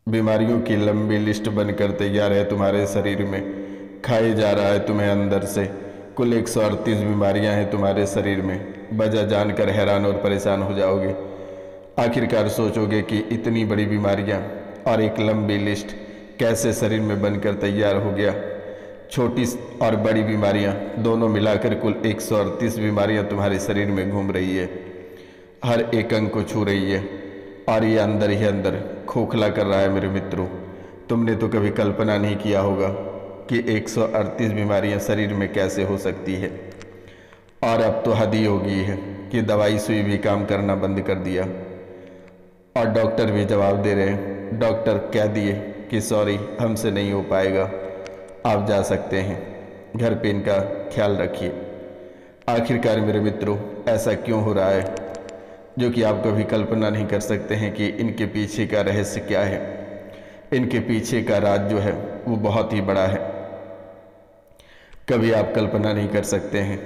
बीमारियों की लंबी लिस्ट बनकर तैयार है तुम्हारे शरीर में, खाए जा रहा है तुम्हें अंदर से। कुल 138 बीमारियां हैं तुम्हारे शरीर में। वजह जानकर हैरान और परेशान हो जाओगे। आखिरकार सोचोगे कि इतनी बड़ी बीमारियां और एक लंबी लिस्ट कैसे शरीर में बनकर तैयार हो गया। छोटी और बड़ी बीमारियां दोनों मिलाकर कुल 138 बीमारियां तुम्हारे शरीर में घूम रही है, हर एक अंग को छू रही है और ये अंदर ही अंदर खोखला कर रहा है। मेरे मित्रों, तुमने तो कभी कल्पना नहीं किया होगा कि 138 बीमारियां शरीर में कैसे हो सकती है। और अब तो हद ही हो गई है कि दवाई सुई भी काम करना बंद कर दिया और डॉक्टर भी जवाब दे रहे हैं। डॉक्टर कह दिए कि सॉरी, हमसे नहीं हो पाएगा, आप जा सकते हैं, घर पे इनका ख्याल रखिए। आखिरकार मेरे मित्रों, ऐसा क्यों हो रहा है जो कि आप कभी कल्पना नहीं कर सकते हैं कि इनके पीछे का रहस्य क्या है। इनके पीछे का राज जो है वो बहुत ही बड़ा है, कभी आप कल्पना नहीं कर सकते हैं।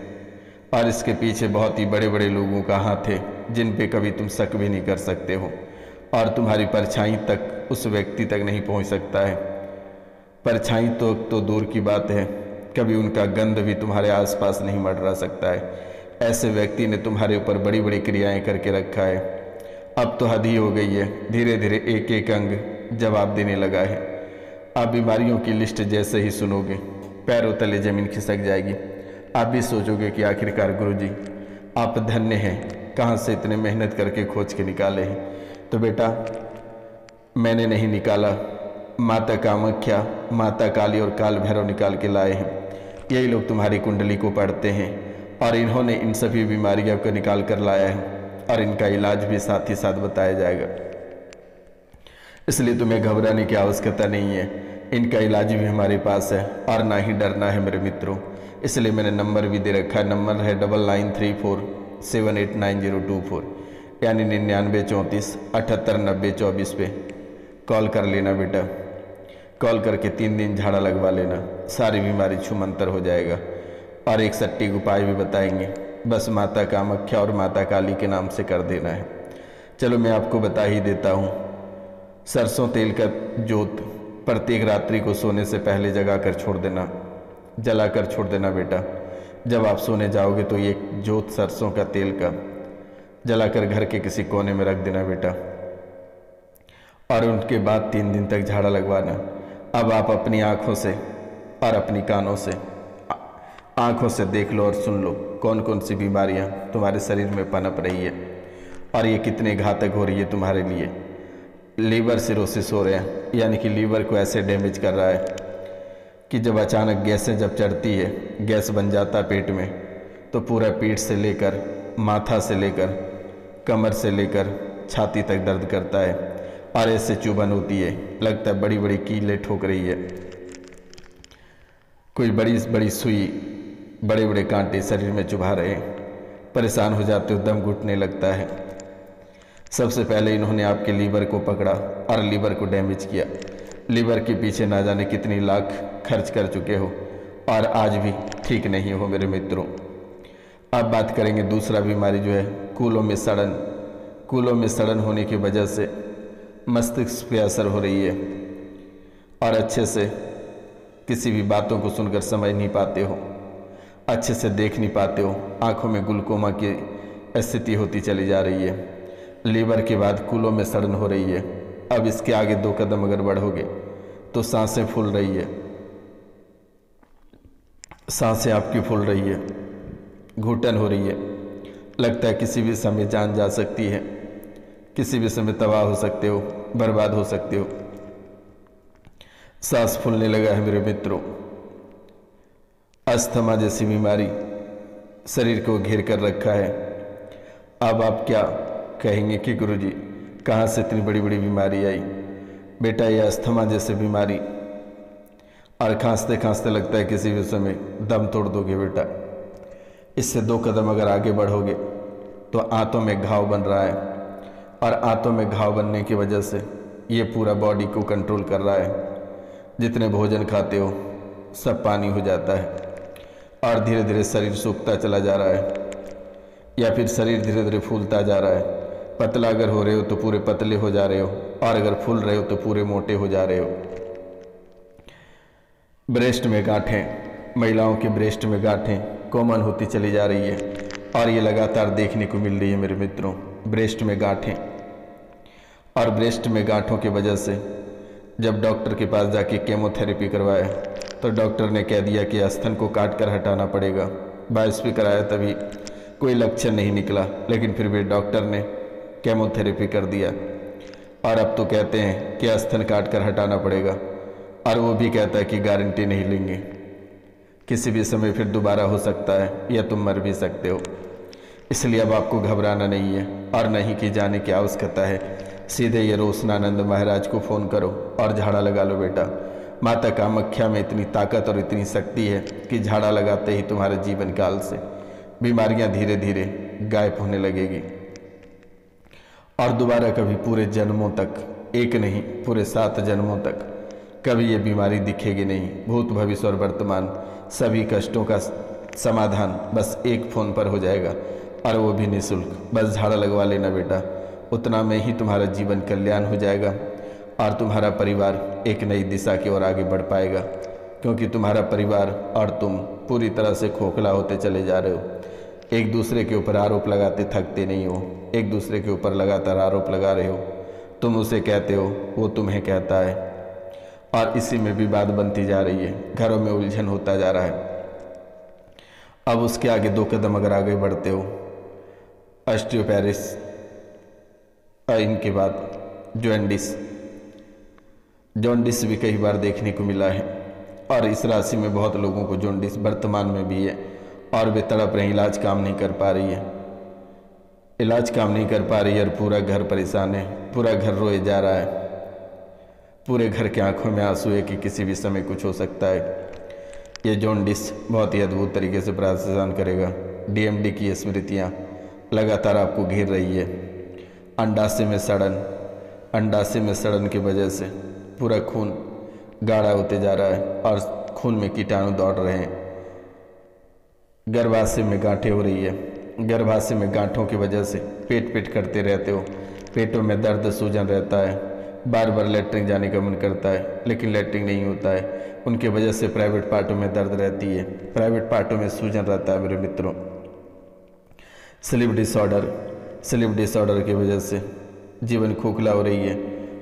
और इसके पीछे बहुत ही बड़े बड़े लोगों का हाथ है जिन पे कभी तुम शक भी नहीं कर सकते हो, और तुम्हारी परछाई तक उस व्यक्ति तक नहीं पहुंच सकता है। परछाई तो दूर की बात है, कभी उनका गंध भी तुम्हारे आसपास नहीं मंडरा सकता है। ऐसे व्यक्ति ने तुम्हारे ऊपर बड़ी बड़ी क्रियाएं करके रखा है। अब तो हद ही हो गई है, धीरे धीरे एक एक अंग जवाब देने लगा है। आप बीमारियों की लिस्ट जैसे ही सुनोगे पैरों तले जमीन खिसक जाएगी। आप भी सोचोगे कि आखिरकार गुरुजी आप धन्य हैं, कहाँ से इतने मेहनत करके खोज के निकाले हैं। तो बेटा, मैंने नहीं निकाला, माता कामाख्या, माता काली और काल भैरव निकाल के लाए हैं। यही लोग तुम्हारी कुंडली को पढ़ते हैं और इन्होंने इन सभी बीमारियों को निकाल कर लाया है और इनका इलाज भी साथ ही साथ बताया जाएगा। इसलिए तुम्हें घबराने की आवश्यकता नहीं है, इनका इलाज भी हमारे पास है और ना ही डरना है मेरे मित्रों। इसलिए मैंने नंबर भी दे रखा है, नंबर है 9934789024, यानी 9934789024 पे कॉल कर लेना बेटा। कॉल करके 3 दिन झाड़ा लगवा लेना, सारी बीमारी छूमंतर हो जाएगा। और एक सटीक उपाय भी बताएंगे, बस माता कामाख्या और माता काली के नाम से कर देना है। चलो मैं आपको बता ही देता हूँ। सरसों तेल का जोत प्रत्येक रात्रि को सोने से पहले जगा कर छोड़ देना, जला कर छोड़ देना बेटा। जब आप सोने जाओगे तो ये जोत सरसों का तेल का जलाकर घर के किसी कोने में रख देना बेटा, और उनके बाद 3 दिन तक झाड़ा लगवाना। अब आप अपनी आँखों से और अपनी कानों से, आँखों से देख लो और सुन लो कौन कौन सी बीमारियाँ तुम्हारे शरीर में पनप रही है और ये कितने घातक हो रही है तुम्हारे लिए। लीवर सिरोसिस हो रहे हैं, यानी कि लीवर को ऐसे डैमेज कर रहा है कि जब अचानक गैसें जब चढ़ती है, गैस बन जाता है पेट में, तो पूरा पीठ से लेकर माथा से लेकर कमर से लेकर छाती तक दर्द करता है और ऐसे चुभन होती है, लगता है बड़ी बड़ी कीलें ठोक रही है, कोई बड़ी बड़ी सुई, बड़े बड़े कांटे शरीर में चुभा रहे हैं। परेशान हो जाते हो, दम घुटने लगता है। सबसे पहले इन्होंने आपके लीवर को पकड़ा और लीवर को डैमेज किया। लीवर के पीछे ना जाने कितनी लाख खर्च कर चुके हो और आज भी ठीक नहीं हो मेरे मित्रों। अब बात करेंगे दूसरा बीमारी जो है कूलों में सड़न। कूलों में सड़न होने की वजह से मस्तिष्क पे असर हो रही है और अच्छे से किसी भी बातों को सुनकर समझ नहीं पाते हो, अच्छे से देख नहीं पाते हो, आंखों में ग्लूकोमा की स्थिति होती चली जा रही है। लीवर के बाद कूलों में सड़न हो रही है। अब इसके आगे 2 कदम अगर बढ़ोगे तो सांसें फूल रही है, सांसें आपकी फूल रही है, घुटन हो रही है, लगता है किसी भी समय जान जा सकती है, किसी भी समय तबाह हो सकते हो, बर्बाद हो सकते हो। सांस फूलने लगा है मेरे मित्रों। अस्थमा जैसी बीमारी शरीर को घेर कर रखा है। अब आप क्या कहेंगे कि गुरुजी कहाँ से इतनी बड़ी बड़ी बीमारी आई। बेटा, ये अस्थमा जैसी बीमारी, और खांसते खांसते लगता है किसी भी समय दम तोड़ दोगे बेटा। इससे 2 कदम अगर आगे बढ़ोगे तो आंतों में घाव बन रहा है और आंतों में घाव बनने की वजह से ये पूरा बॉडी को कंट्रोल कर रहा है। जितने भोजन खाते हो सब पानी हो जाता है और धीरे धीरे शरीर सूखता चला जा रहा है, या फिर शरीर धीरे धीरे फूलता जा रहा है। पतला अगर हो रहे हो तो पूरे पतले हो जा रहे हो, और अगर फूल रहे हो तो पूरे मोटे हो जा रहे हो। ब्रेस्ट में गांठें, महिलाओं के ब्रेस्ट में गांठें कॉमन होती चली जा रही है, और ये लगातार देखने को मिल रही है मेरे मित्रों, ब्रेस्ट में गांठें। और ब्रेस्ट में गांठों की वजह से जब डॉक्टर के पास जाके केमोथेरेपी करवाया तो डॉक्टर ने कह दिया कि स्तन को काट कर हटाना पड़ेगा। बायोप्सी कराया तभी कोई लक्षण नहीं निकला, लेकिन फिर भी डॉक्टर ने केमोथेरेपी कर दिया, और अब तो कहते हैं कि स्तन काट कर हटाना पड़ेगा, और वो भी कहता है कि गारंटी नहीं लेंगे, किसी भी समय फिर दोबारा हो सकता है या तुम मर भी सकते हो। इसलिए अब आपको घबराना नहीं है और नहीं कि जाने की आवश्यकता है। सीधे ये रोशनानंद महाराज को फ़ोन करो और झाड़ा लगा लो बेटा। माता कामाख्या में इतनी ताकत और इतनी शक्ति है कि झाड़ा लगाते ही तुम्हारे जीवन काल से बीमारियां धीरे धीरे गायब होने लगेगी, और दोबारा कभी पूरे जन्मों तक, एक नहीं पूरे 7 जन्मों तक कभी ये बीमारी दिखेगी नहीं। भूत भविष्य और वर्तमान सभी कष्टों का समाधान बस एक फ़ोन पर हो जाएगा, और वो भी निःशुल्क। बस झाड़ा लगवा लेना बेटा, उतना में ही तुम्हारा जीवन कल्याण हो जाएगा और तुम्हारा परिवार एक नई दिशा की ओर आगे बढ़ पाएगा, क्योंकि तुम्हारा परिवार और तुम पूरी तरह से खोखला होते चले जा रहे हो। एक दूसरे के ऊपर आरोप लगाते थकते नहीं हो, एक दूसरे के ऊपर लगातार आरोप लगा रहे हो। तुम उसे कहते हो, वो तुम्हें कहता है, और इसी में विवाद बनती जा रही है, घरों में उलझन होता जा रहा है। अब उसके आगे 2 कदम अगर आगे बढ़ते हो, ऑस्टियोपेरिस, इनके बाद जॉन्डिस भी कई बार देखने को मिला है, और इस राशि में बहुत लोगों को जॉन्डिस वर्तमान में भी है, और वे तड़प रहे, इलाज काम नहीं कर पा रही है, इलाज काम नहीं कर पा रही है, और पूरा घर परेशान है, पूरा घर रोए जा रहा है, पूरे घर के आंखों में आंसू है कि किसी भी समय कुछ हो सकता है। ये जॉन्डिस बहुत ही अद्भुत तरीके से परेशान करेगा। डीएमडी की स्मृतियाँ लगातार आपको घेर रही है। अंडाशय में सड़न की वजह से पूरा खून गाढ़ा होते जा रहा है, और खून में कीटाणु दौड़ रहे हैं। गर्भाशय में गांठें हो रही है, गर्भाशय में गांठों की वजह से पेट करते रहते हो, पेटों में दर्द सूजन रहता है, बार बार लेटरिन जाने का मन करता है लेकिन लेटरिन नहीं होता है। उनके वजह से प्राइवेट पार्टों में दर्द रहती है, प्राइवेट पार्टों में सूजन रहता है मेरे मित्रों। स्लीप डिसऑर्डर की वजह से जीवन खोखला हो रही है।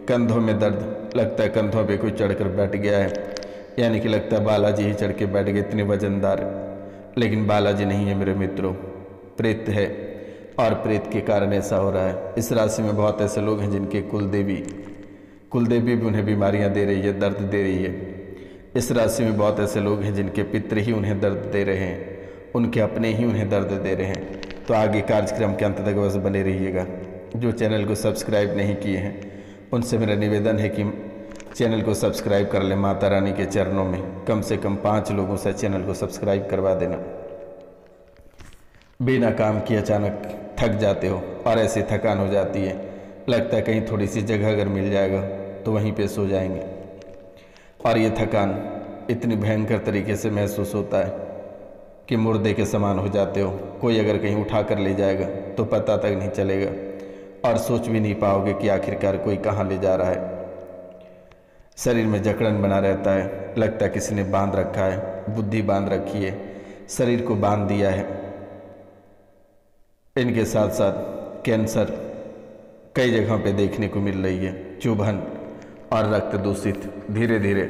कंधों में दर्द, लगता है कंधों पे कोई चढ़कर बैठ गया है, यानी कि लगता है बालाजी ही चढ़ के बैठ गए, इतने वजनदार। लेकिन बालाजी नहीं है मेरे मित्रों, प्रेत है, और प्रेत के कारण ऐसा हो रहा है। इस राशि में बहुत ऐसे लोग हैं जिनके कुलदेवी भी उन्हें बीमारियां दे रही है, दर्द दे रही है। इस राशि में बहुत ऐसे लोग हैं जिनके पितृ ही उन्हें दर्द दे रहे हैं, उनके अपने ही उन्हें दर्द दे रहे हैं। तो आगे कार्यक्रम के अंत तक बस बने रहिएगा। जो चैनल को सब्सक्राइब नहीं किए हैं उनसे मेरा निवेदन है कि चैनल को सब्सक्राइब कर लें। माता रानी के चरणों में कम से कम 5 लोगों से चैनल को सब्सक्राइब करवा देना। बिना काम किए अचानक थक जाते हो, और ऐसी थकान हो जाती है, लगता है कहीं थोड़ी सी जगह अगर मिल जाएगा तो वहीं पे सो जाएंगे, और ये थकान इतनी भयंकर तरीके से महसूस होता है कि मुर्दे के समान हो जाते हो। कोई अगर कहीं उठा कर ले जाएगा तो पता तक नहीं चलेगा, और सोच भी नहीं पाओगे कि आखिरकार कोई कहाँ ले जा रहा है। शरीर में जकड़न बना रहता है, लगता है किसी ने बांध रखा है, बुद्धि बांध रखी है, शरीर को बांध दिया है। इनके साथ साथ कैंसर कई जगहों पे देखने को मिल रही है, चुभन और रक्त दूषित, धीरे धीरे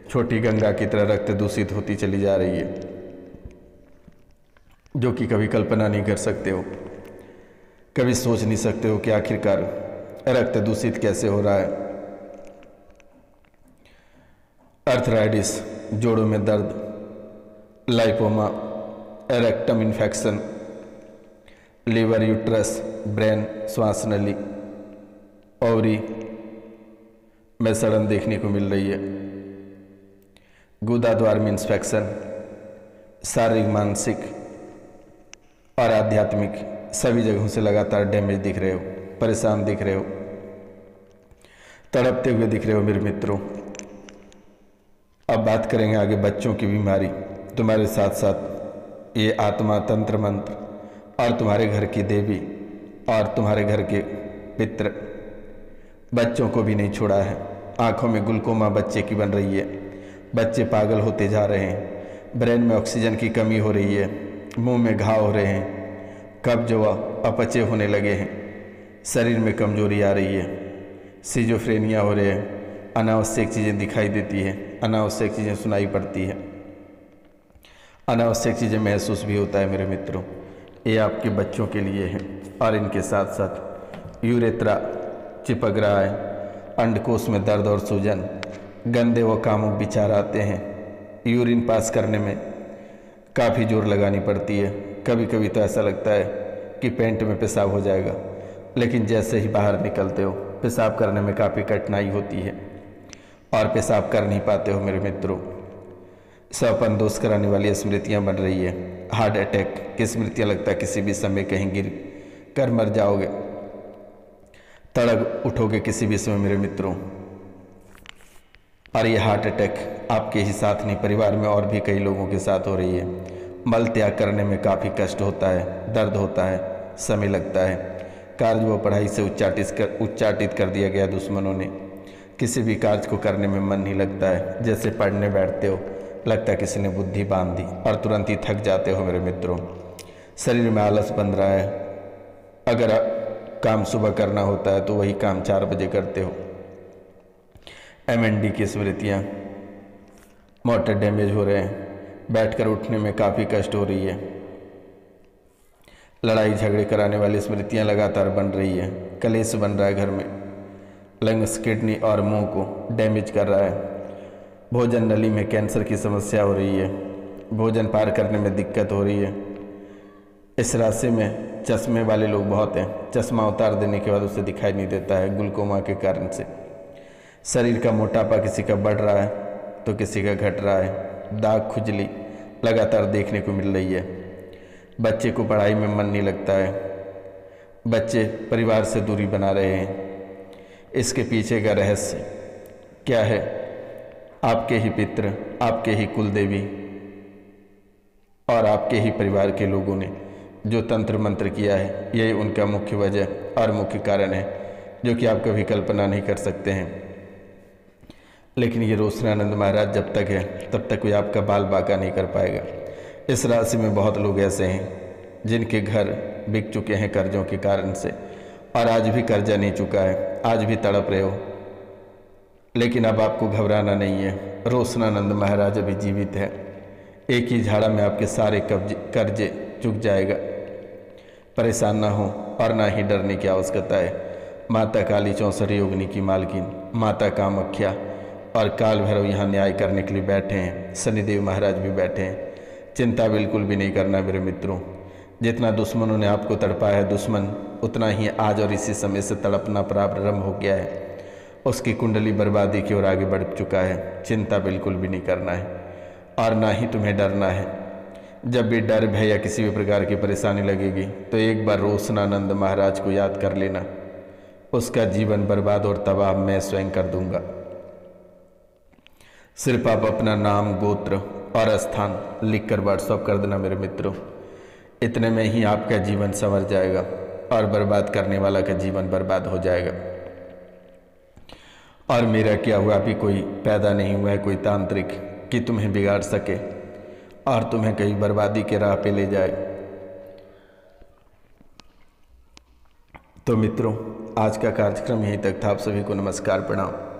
छोटी गंगा की तरह रक्त दूषित होती चली जा रही है, जो कि कभी कल्पना नहीं कर सकते हो, कभी सोच नहीं सकते हो कि आखिरकार रक्त दूषित कैसे हो रहा है। अर्थराइटिस, जोड़ों में दर्द, lipoma, rectum infection, liver, uterus, brain, श्वास नली, ओवरी में सड़न देखने को मिल रही है। गुदा द्वार में इंस्पेक्शन, शारीरिक, मानसिक और आध्यात्मिक सभी जगहों से लगातार डैमेज दिख रहे हो, परेशान दिख रहे हो, तड़पते हुए दिख रहे हो मेरे मित्रों। अब बात करेंगे आगे बच्चों की बीमारी। तुम्हारे साथ साथ ये आत्मा, तंत्र मंत्र और तुम्हारे घर की देवी और तुम्हारे घर के पितृ बच्चों को भी नहीं छोड़ा है। आंखों में ग्लूकोमा बच्चे की बन रही है, बच्चे पागल होते जा रहे हैं, ब्रेन में ऑक्सीजन की कमी हो रही है, मुंह में घाव हो रहे हैं, कब्ज व अपचे होने लगे हैं, शरीर में कमजोरी आ रही है, सिजोफ्रेनिया हो रहे हैं, अनावश्यक चीज़ें दिखाई देती है, अनावश्यक चीज़ें सुनाई पड़ती है, अनावश्यक चीज़ें महसूस भी होता है। मेरे मित्रों, ये आपके बच्चों के लिए है। और इनके साथ साथ यूरेथ्रा चिपक रहा है, अंडकोश में दर्द और सूजन, गंदे व कामुक विचार आते हैं, यूरिन पास करने में काफ़ी जोर लगानी पड़ती है। कभी कभी तो ऐसा लगता है कि पेट में पेशाब हो जाएगा, लेकिन जैसे ही बाहर निकलते हो पेशाब करने में काफ़ी कठिनाई होती है और पेशाब कर नहीं पाते हो। मेरे मित्रों, सपन दोष कराने वाली स्मृतियाँ बन रही है, हार्ट अटैक की स्मृतियाँ, लगता है किसी भी समय कहीं गिर कर मर जाओगे, तड़क उठोगे किसी भी समय मेरे मित्रों। और ये हार्ट अटैक आपके ही साथ नहीं, परिवार में और भी कई लोगों के साथ हो रही है। मल त्याग करने में काफ़ी कष्ट होता है, दर्द होता है, समय लगता है, कार्य व पढ़ाई से उच्चाटित कर दिया गया दुश्मनों ने, किसी भी कार्य को करने में मन नहीं लगता है। जैसे पढ़ने बैठते हो लगता है किसी ने बुद्धि बांध दी और तुरंत ही थक जाते हो मेरे मित्रों। शरीर में आलस बन रहा है, अगर काम सुबह करना होता है तो वही काम 4 बजे करते हो। MND की स्मृतियाँ, मोटर डैमेज हो रहे हैं, बैठकर उठने में काफ़ी कष्ट हो रही है, लड़ाई झगड़े कराने वाली स्मृतियाँ लगातार बन रही है, कलेश बन रहा है घर में, लंग्स, किडनी और मुंह को डैमेज कर रहा है, भोजन नली में कैंसर की समस्या हो रही है, भोजन पार करने में दिक्कत हो रही है। इस राशि में चश्मे वाले लोग बहुत हैं, चश्मा उतार देने के बाद उसे दिखाई नहीं देता है ग्लूकोमा के कारण से। शरीर का मोटापा किसी का बढ़ रहा है तो किसी का घट रहा है, दाग खुजली लगातार देखने को मिल रही है, बच्चे को पढ़ाई में मन नहीं लगता है, बच्चे परिवार से दूरी बना रहे हैं। इसके पीछे का रहस्य क्या है? आपके ही पितृ, आपके ही कुल देवी और आपके ही परिवार के लोगों ने जो तंत्र मंत्र किया है, यही उनका मुख्य वजह और मुख्य कारण है, जो कि आप कभी कल्पना नहीं कर सकते हैं। लेकिन ये रोशनानंद महाराज जब तक है तब तक कोई आपका बाल बाका नहीं कर पाएगा। इस राशि में बहुत लोग ऐसे हैं जिनके घर बिक चुके हैं कर्जों के कारण से, और आज भी कर्जा नहीं चुका है, आज भी तड़प रहे हो। लेकिन अब आपको घबराना नहीं है, रोशनानंद महाराज अभी जीवित है। एक ही झाड़ा में आपके सारे कर्जे चुक जाएगा। परेशान ना हो और ना ही डरने की आवश्यकता है। माता काली 64 योगिनी की मालकिन माता कामाख्या और काल भैरव यहाँ न्याय करने के लिए बैठे हैं, शनिदेव महाराज भी बैठे हैं। चिंता बिल्कुल भी नहीं करना मेरे मित्रों। जितना दुश्मनों ने आपको तड़पाया है, दुश्मन उतना ही आज और इसी समय से तड़पना प्रारंभ हो गया है। उसकी कुंडली बर्बादी की ओर आगे बढ़ चुका है। चिंता बिल्कुल भी नहीं करना है और ना ही तुम्हें डरना है। जब भी डर, भय या किसी भी प्रकार की परेशानी लगेगी तो एक बार रोशनानंद महाराज को याद कर लेना। उसका जीवन बर्बाद और तबाह मैं स्वयं कर दूंगा। सिर्फ आप अपना नाम, गोत्र और स्थान लिखकर व्हाट्सएप कर देना मेरे मित्रों। इतने में ही आपका जीवन संवर जाएगा और बर्बाद करने वाला का जीवन बर्बाद हो जाएगा। और मेरा क्या हुआ, अभी कोई पैदा नहीं हुआ है कोई तांत्रिक कि तुम्हें बिगाड़ सके और तुम्हें कहीं बर्बादी के राह पे ले जाए। तो मित्रों, आज का कार्यक्रम यहीं तक था। आप सभी को नमस्कार, प्रणाम।